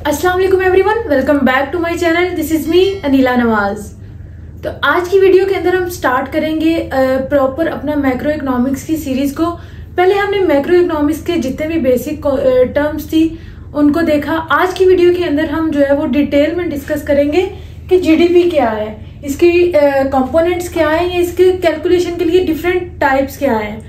अस्सलाम वालेकुम everyone, welcome back to my channel. This is me Aneela Nawaz. तो आज की वीडियो के अंदर हम स्टार्ट करेंगे प्रॉपर अपना मैक्रो इकोनॉमिक्स की सीरीज को। पहले हमने मैक्रो इकोनॉमिक्स के जितने भी बेसिक टर्म्स थी उनको देखा। आज की वीडियो के अंदर हम जो है वो डिटेल में डिस्कस करेंगे कि जीडीपी क्या है, इसकी कंपोनेंट्स क्या है, या इसके कैलकुलेशन के लिए डिफरेंट टाइप्स क्या है।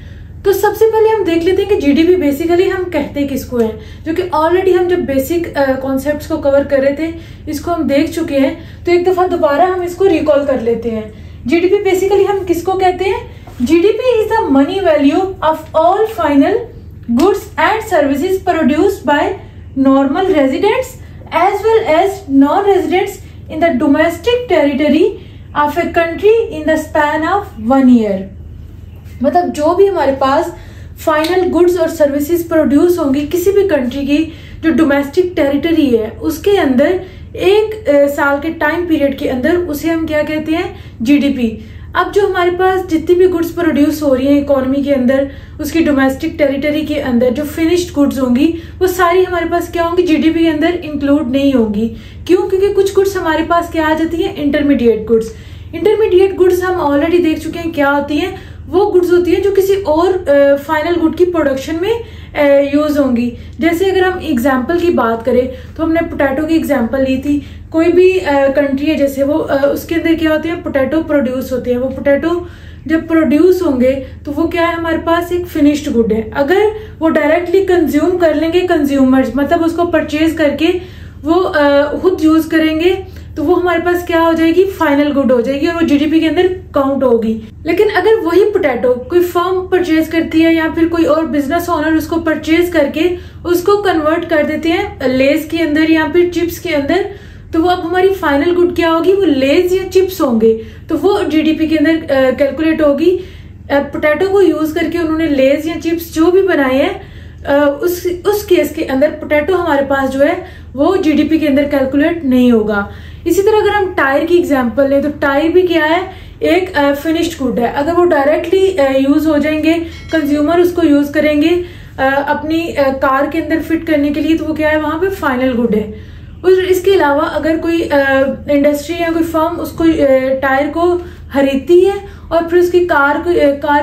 तो सबसे पहले हम देख लेते हैं कि जीडीपी बेसिकली हम कहते किसको हैं, जो कि ऑलरेडी हम जब बेसिक कॉन्सेप्ट्स को कवर कर रहे थे इसको हम देख चुके हैं। तो एक दफा दोबारा हम इसको रिकॉल कर लेते हैं। जीडीपी बेसिकली हम किसको कहते हैं? GDP is the money value of all final goods and services produced by normal residents as well as non residents in the domestic territory of a country in the span of 1 year. मतलब जो भी हमारे पास final goods और services produce होंगी किसी भी country की जो डोमेस्टिक टेरिटरी है उसके अंदर एक साल के टाइम पीरियड के अंदर, उसे हम क्या कहते हैं? जीडीपी। अब जो हमारे पास जितनी भी गुड्स प्रोड्यूस हो रही हैं इकोनॉमी के अंदर, उसकी डोमेस्टिक टेरिटरी के अंदर जो फिनिश्ड गुड्स होंगी वो सारी हमारे पास क्या होंगी? जीडीपी के अंदर इंक्लूड नहीं होंगी। क्यों? क्योंकि कुछ गुड्स हमारे पास क्या आ जाती है? Intermediate goods. इंटरमीडिएट गुड्स हम ऑलरेडी देख चुके हैं क्या होती हैं। वो गुड्स होती है जो किसी और फाइनल गुड की प्रोडक्शन में यूज होंगी। जैसे अगर हम एग्जांपल की बात करें तो हमने पोटैटो की एग्जांपल ली थी। कोई भी कंट्री है जैसे वो उसके अंदर क्या होती है? पोटैटो प्रोड्यूस होते हैं। वो पोटैटो जब प्रोड्यूस होंगे तो वो क्या है? हमारे पास एक फिनिश्ड गुड है। अगर वो डायरेक्टली कंज्यूम कर लेंगे कंज्यूमर्स, मतलब उसको परचेज करके वो खुद यूज करेंगे, तो वो हमारे पास क्या हो जाएगी? फाइनल गुड हो जाएगी और वो जीडीपी के अंदर काउंट होगी। लेकिन अगर वही पोटैटो कोई फर्म परचेज करती है या फिर कोई और बिजनेस ओनर उसको परचेज करके उसको कन्वर्ट कर देते हैं लेस के अंदर या फिर चिप्स के अंदर, तो वो अब हमारी फाइनल गुड क्या होगी? वो लेस या चिप्स होंगे, तो वो जीडीपी के अंदर कैलकुलेट होगी। पोटैटो को यूज करके उन्होंने लेस या चिप्स जो भी बनाए हैं उस केस के अंदर पोटैटो हमारे पास जो है वो जीडीपी के अंदर कैलकुलेट नहीं होगा। इसी तरह अगर हम टायर की एग्जांपल लें तो टायर भी क्या है? एक फिनिश्ड गुड है। अगर वो डायरेक्टली यूज हो जाएंगे, कंज्यूमर उसको यूज करेंगे अपनी कार के अंदर फिट करने के लिए, तो वो क्या है? वहां पे फाइनल गुड है। और इसके अलावा अगर कोई इंडस्ट्री या कोई फर्म उसको टायर को खरीदती है और फिर उसकी कार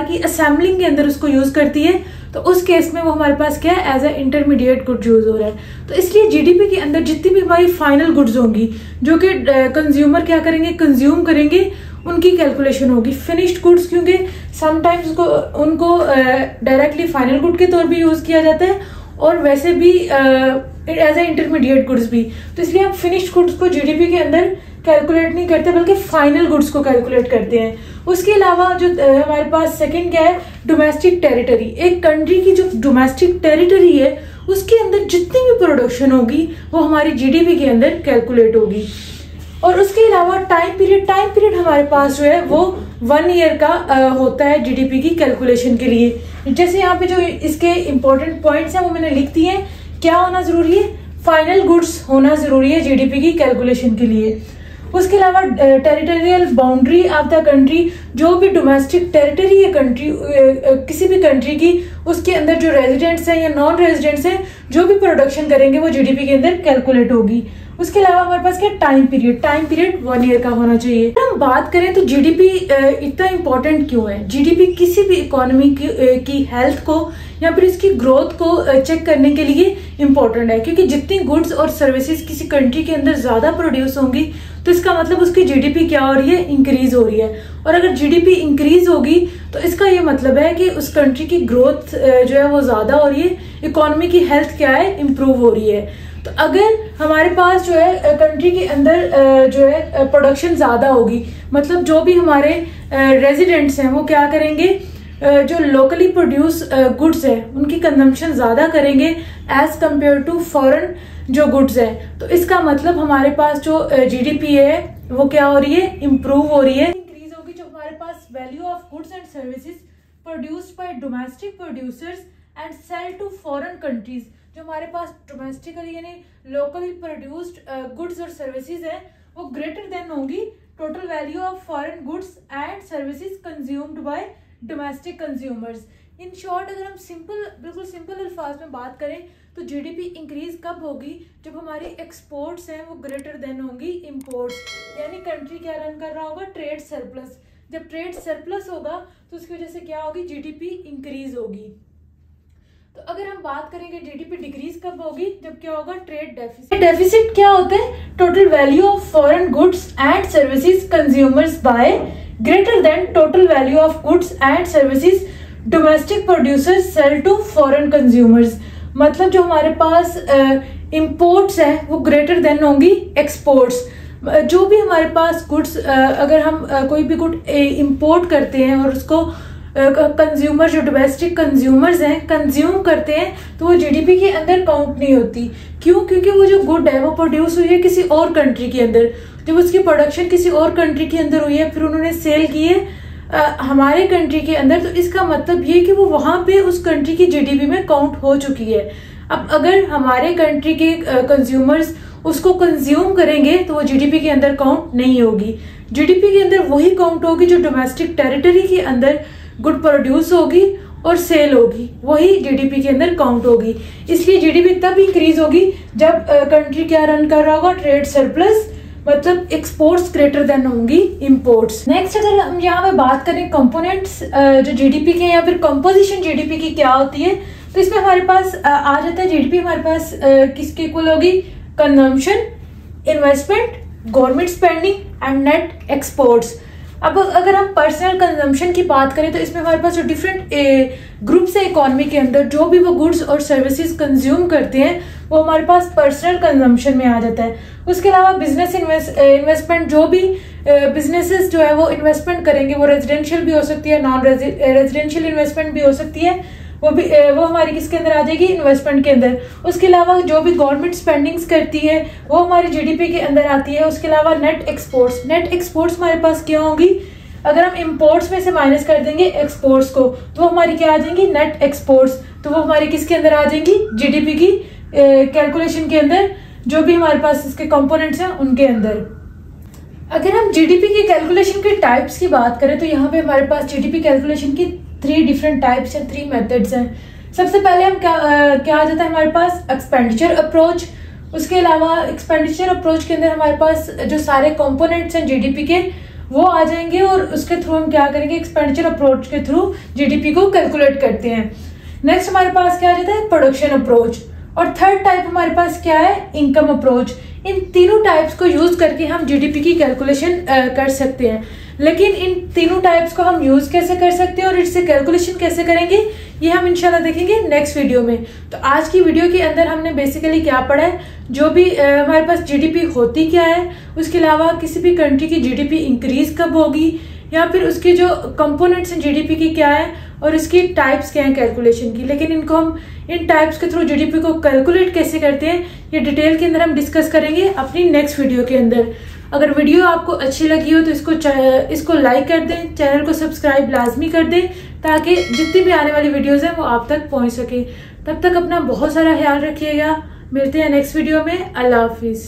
की असेंबलिंग के अंदर उसको यूज करती है, तो उस केस में वो हमारे पास क्या है? As a intermediate good use हो रहा है। तो इसलिए जीडीपी के अंदर जितनी भी हमारी फाइनल गुड्स होंगी जो कि कंज्यूमर क्या करेंगे? कंज्यूम करेंगे, उनकी कैलकुलेशन होगी। फिनिश्ड गुड्स क्योंकि समटाइम्स उनको डायरेक्टली फाइनल गुड के तौर पे यूज किया जाता है और वैसे भी एज ए इंटरमीडिएट गुड्स भी, तो इसलिए हम फिनिश्ड गुड्स को जीडीपी के अंदर कैलकुलेट नहीं करते बल्कि फाइनल गुड्स को कैलकुलेट करते हैं। उसके अलावा जो हमारे पास सेकंड क्या है? Domestic territory. एक कंट्री की जो डोमेस्टिक टेरिटरी है उसके अंदर जितनी भी प्रोडक्शन होगी वो हमारी जीडीपी के अंदर कैलकुलेट होगी। और उसके अलावा टाइम पीरियड हमारे पास जो है वो 1 ईयर का होता है जीडीपी की कैलकुलेशन के लिए। जैसे यहाँ पे जो इसके इंपॉर्टेंट पॉइंट्स हैं वो मैंने लिख दिए हैं। क्या होना जरूरी है? फाइनल गुड्स होना जरूरी है जीडीपी की कैलकुलेशन के लिए। उसके अलावा territorial boundary of the country, जो भी डोमेस्टिक टेरिटरी है कंट्री किसी भी कंट्री की, उसके अंदर जो रेजिडेंट्स हैं या नॉन रेजिडेंट्स हैं जो भी प्रोडक्शन करेंगे वो जीडीपी के अंदर कैलकुलेट होगी। उसके अलावा हमारे पास क्या? टाइम पीरियड 1 ईयर का होना चाहिए। हम बात करें तो जीडीपी इतना इंपॉर्टेंट क्यों है? जीडीपी किसी भी इकोनॉमी की हेल्थ को या फिर इसकी ग्रोथ को चेक करने के लिए इम्पोर्टेंट है, क्योंकि जितनी गुड्स और सर्विसेज किसी कंट्री के अंदर ज्यादा प्रोड्यूस होंगी तो इसका मतलब उसकी जीडीपी क्या हो रही है? इंक्रीज हो रही है। और अगर जीडीपी इंक्रीज होगी तो इसका ये मतलब है कि उस कंट्री की ग्रोथ जो है वो ज्यादा हो रही है, इकोनॉमी की हेल्थ क्या है? इंप्रूव हो रही है। तो अगर हमारे पास जो है कंट्री के अंदर जो है प्रोडक्शन ज्यादा होगी, मतलब जो भी हमारे रेजिडेंट्स हैं वो क्या करेंगे? जो लोकली प्रोड्यूस गुड्स है उनकी कंजम्पशन ज्यादा करेंगे एज कंपेयर टू फॉरेन जो गुड्स है। तो इसका मतलब हमारे पास जो जीडीपी है वो क्या हो रही है? इंप्रूव हो रही है, इंक्रीज होगी। जो हमारे पास value of goods and services produced by domestic producers and sell to foreign countries, जो हमारे पास डोमेस्टिकली यानी लोकली प्रोड्यूस्ड गुड्स और सर्विसेज है वो ग्रेटर देन होंगी total value of foreign goods and services consumed by domestic consumers. In short अगर हम बिल्कुल सिंपल अल्फाज में बात करें तो जीडीपी इंक्रीज कब होगी? जब हमारी एक्सपोर्ट्स हैं वो ग्रेटर देन होंगी इंपोर्ट्स, यानी कंट्री क्या रन कर रहा होगा? Trade surplus. जब ट्रेड सरप्लस होगा तो उसकी वजह से क्या होगी? जीडीपी इंक्रीज होगी। तो अगर हम बात करेंगे जीडीपी डिक्रीज कब होगी? जब क्या होगा? Trade deficit. डेफिसिट क्या होता है? Total value of foreign goods and services consumers buy greater than total value of goods and services domestic producers sell to foreign consumers. मतलब जो हमारे पास इंपोर्ट्स हैं वो ग्रेटर देन होंगी एक्सपोर्ट्स। जो भी हमारे पास गुड्स, अगर हम कोई भी गुड इंपोर्ट करते हैं और उसको कंज्यूमर, जो डोमेस्टिक कंज्यूमर्स हैं, कंज्यूम करते हैं, तो वो जीडीपी के अंदर काउंट नहीं होती। क्यों? क्योंकि वो जो गुड है वो प्रोड्यूस हुई है किसी और कंट्री के अंदर, जब उसकी प्रोडक्शन किसी और कंट्री के अंदर हुई है, फिर उन्होंने सेल की है हमारे कंट्री के अंदर, तो इसका मतलब ये कि वो वहां पे उस कंट्री की जीडीपी में काउंट हो चुकी है। अब अगर हमारे कंट्री के कंज्यूमर्स उसको कंज्यूम करेंगे तो वो जीडीपी के अंदर काउंट नहीं होगी। जीडीपी के अंदर वही काउंट होगी जो डोमेस्टिक टेरिटरी के अंदर गुड प्रोड्यूस होगी और सेल होगी, वही जीडीपी के अंदर काउंट होगी। इसलिए जीडीपी तब इंक्रीज होगी जब कंट्री क्या रन कर रहा होगा? ट्रेड सरप्लस, मतलब एक्सपोर्ट्स ग्रेटर देन होंगी इंपोर्ट्स। नेक्स्ट अगर हम यहाँ पे बात करें कंपोनेंट्स जो जीडीपी के या फिर कंपोजिशन जीडीपी की क्या होती है, तो इसमें हमारे पास आ जाता है जीडीपी हमारे पास किसके इक्वल होगी? Consumption, investment, government spending and net exports. अब अगर हम पर्सनल कंजम्पशन की बात करें तो इसमें हमारे पास जो डिफरेंट ग्रुप्स है इकोनॉमी के अंदर, जो भी वो गुड्स और सर्विसेज कंज्यूम करते हैं वो हमारे पास पर्सनल कंजम्पशन में आ जाता है। उसके अलावा बिजनेस इन्वेस्टमेंट, जो भी बिजनेसेस जो है वो इन्वेस्टमेंट करेंगे, वो रेजिडेंशियल भी हो सकती है, नॉन रेजिडेंशियल इन्वेस्टमेंट भी हो सकती है, वो हमारी किसके अंदर आ जाएगी? इन्वेस्टमेंट के अंदर। उसके अलावा जो भी गवर्नमेंट स्पेंडिंग्स करती है वो हमारी जीडीपी के अंदर आती है। उसके अलावा नेट एक्सपोर्ट्स, नेट एक्सपोर्ट्स हमारे पास क्या होंगी? अगर हम इंपोर्ट्स में से माइनस कर देंगे एक्सपोर्ट्स को तो हमारी क्या आ जाएंगी? Net exports. तो वो हमारी किसके अंदर आ जाएंगी? जीडीपी की कैलकुलेशन के अंदर, जो भी हमारे पास इसके कंपोनेंट्स हैं उनके अंदर। अगर हम जीडीपी की कैलकुलेशन के टाइप्स की बात करें तो यहाँ पे हमारे पास जीडीपी कैलकुलेशन की 3 डिफरेंट टाइप्स या 3 मेथड्स हैं। सबसे पहले हम क्या आ जाता है हमारे पास? Expenditure approach. उसके अलावा एक्सपेंडिचर अप्रोच के अंदर हमारे पास जो सारे कंपोनेंट्स हैं जीडीपी के वो आ जाएंगे और उसके थ्रू हम क्या करेंगे? एक्सपेंडिचर अप्रोच के थ्रू जीडीपी को कैलकुलेट करते हैं। नेक्स्ट हमारे पास क्या आ जाता है? Production approach. और थर्ड टाइप हमारे पास क्या है? Income approach. इन तीनों टाइप्स को यूज करके हम जीडीपी की कैलकुलेशन कर सकते हैं। लेकिन इन तीनों टाइप्स को हम यूज कैसे कर सकते हैं और इससे कैलकुलेशन कैसे करेंगे, ये हम इंशाल्लाह देखेंगे नेक्स्ट वीडियो में। तो आज की वीडियो के अंदर हमने बेसिकली क्या पढ़ा है, जो भी हमारे पास जीडीपी होती क्या है, उसके अलावा किसी भी कंट्री की जीडीपी इंक्रीज कब होगी, या फिर उसके जो कंपोनेंट्स हैं जीडीपी की क्या है और इसकी टाइप्स क्या है कैलकुलेशन की। लेकिन इनको हम इन टाइप्स के थ्रू जीडीपी को कैलकुलेट कैसे करते हैं ये डिटेल के अंदर हम डिस्कस करेंगे अपनी नेक्स्ट वीडियो के अंदर। अगर वीडियो आपको अच्छी लगी हो तो इसको लाइक कर दें, चैनल को सब्सक्राइब लाजमी कर दें ताकि जितनी भी आने वाली वीडियोस हैं वो आप तक पहुंच सके। तब तक अपना बहुत सारा ख्याल रखिएगा। मिलते हैं नेक्स्ट वीडियो में। अल्लाह हाफिज।